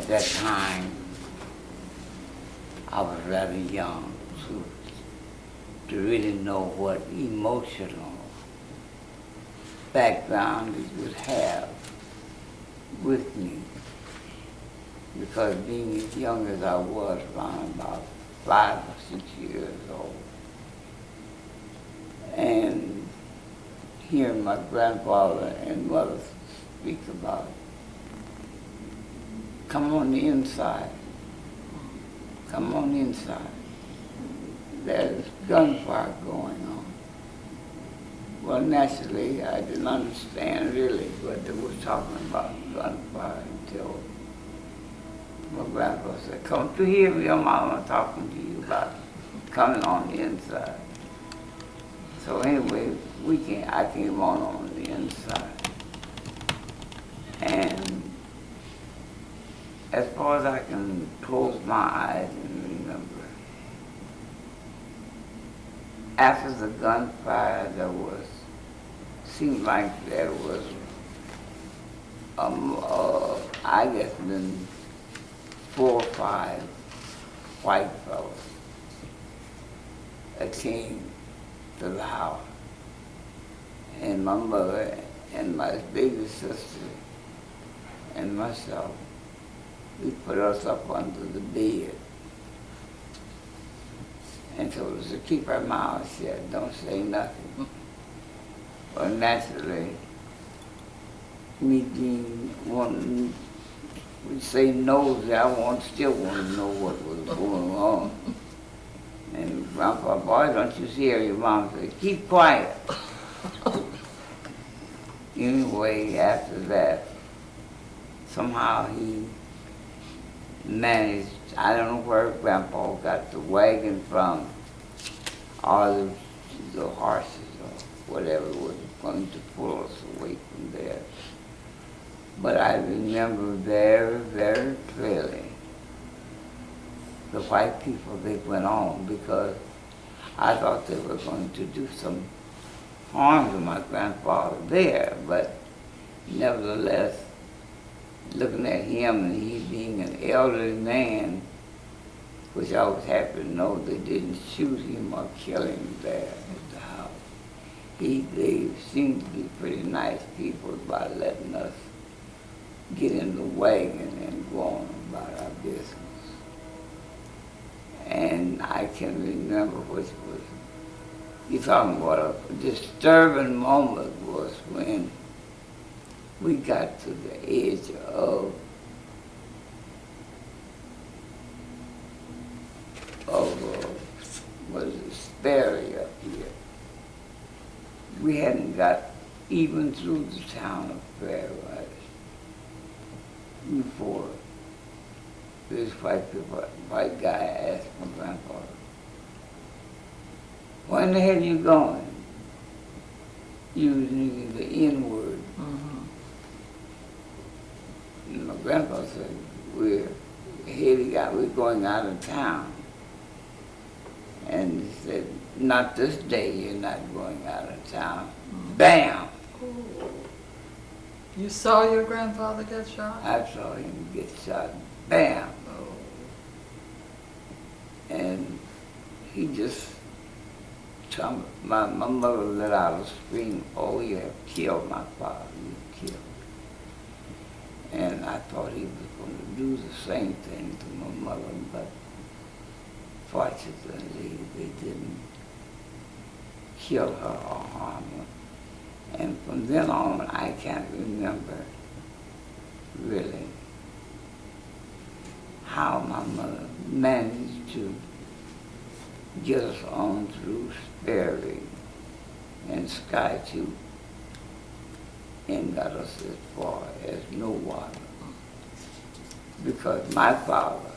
at that time, I was rather young to really know what emotional background it would have with me. Because being as young as I was, around about 5 or 6 years old, and hearing my grandfather and mother speak about, come on the inside, come on the inside. There's gunfire going on. Well, naturally, I didn't understand really what they were talking about gunfire until my grandfather said, come to hear your mama talking to you about coming on the inside. So anyway, I came on the inside. And as far as I can close my eyes and remember, after the gunfire, seemed like there was, I guess, been 4 or 5 white fellows that came to the house. And my mother and my baby sister and myself, we put us up under the bed and told us to keep our mouths shut, don't say nothing. Well, naturally, me being one, we say nosy, still want to know what was going on. And Grandpa, boy, don't you hear your mom say, keep quiet. Anyway, after that, somehow he managed, I don't know where Grandpa got the wagon from, or the horses or whatever was going to pull us away from there. But I remember very, very clearly the white people, they went on because I thought they were going to do some harm to my grandfather there, but nevertheless, looking at him and he being an elderly man, which I was happy to know they didn't shoot him or kill him there at the house. They seemed to be pretty nice people by letting us get in the wagon and go on about our business. And I can remember which was, you're talking about a disturbing moment was when we got to the edge of what is it, Sperry up here. We hadn't got even through the town of Fairway before this white guy asked my grandfather, where in the hell are you going? Using the N-word. Mm-hmm. And my grandfather said, we're going out of town. And he said, not this day, you're not going out of town. Mm-hmm. Bam! Oh. You saw your grandfather get shot? I saw him get shot. Bam! Oh. And he just, my mother let out a scream, oh, you have killed my father, you killed him. And I thought he was going to do the same thing to my mother, but fortunately they didn't kill her or harm her. And from then on, I can't remember really how my mother managed to get us on through Sperry and Skytooth and got us as far as Nowata. Because my father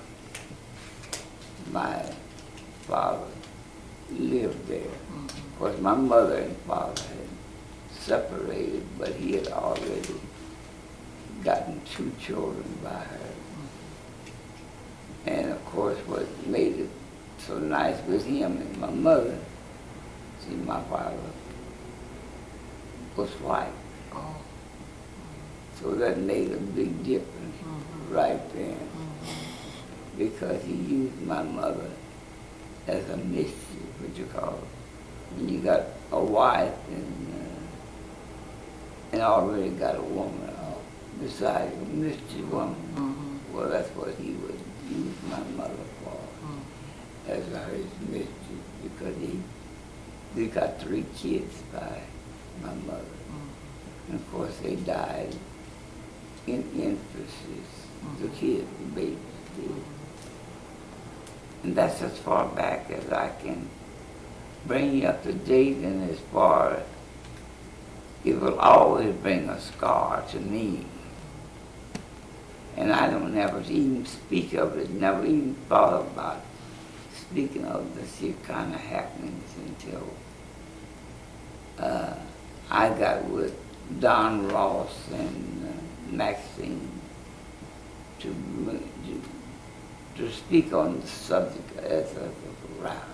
lived there. Of course, my mother and father had separated, but he had already gotten 2 children by her. And of course, what made it so nice with him and my mother, see, my father was white. Oh. So that made a big difference right then, because he used my mother as a mischief, what you call it. When you got a wife and already got a woman beside you, mischief woman, well, that's what he would use my mother for, as his mischief, because he got 3 kids by my mother. And of course, they died in infancy, the kids, the babies did. And that's as far back as I can bring you up to date, and as far, it will always bring a scar to me. And I don't never even speak of it, never even thought about speaking of this here kind of happenings until I got with Don Ross and Maxine to speak on the subject as of around.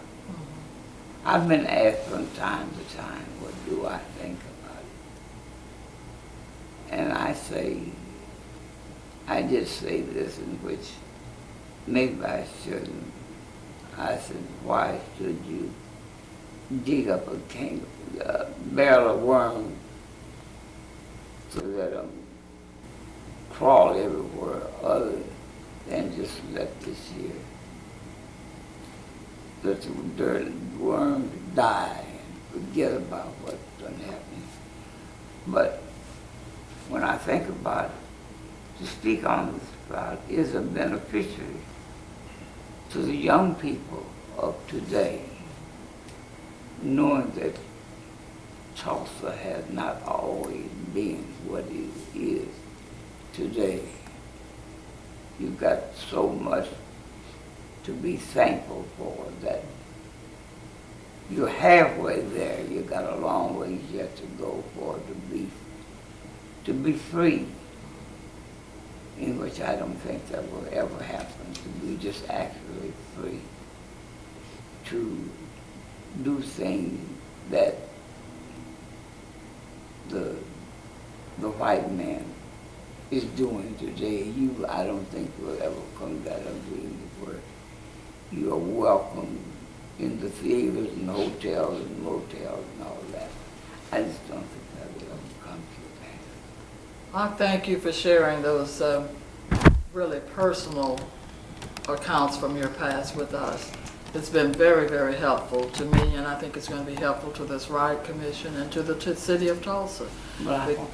I've been asked from time to time, what do I think about it? And I just say this, in which maybe I shouldn't. I said, why should you dig up a barrel of worms so that crawl everywhere other than just let this here, let the dirty worms die and forget about what's done happening. But when I think about it, to speak on this about is a beneficiary to the young people of today, knowing that Tulsa has not always been what it is today. You've got so much to be thankful for that you're halfway there. You've got a long ways yet to go for it to be free, in which I don't think that will ever happen, to be just actually free, to do things that the white man is doing today. I don't think will ever come to that agreement where you are welcome in the theaters and hotels and motels and all that. I just don't think that will ever come to that. I thank you for sharing those really personal accounts from your past with us. It's been very, very helpful to me, and I think it's going to be helpful to this Riot Commission and to the city of Tulsa. Well, I hope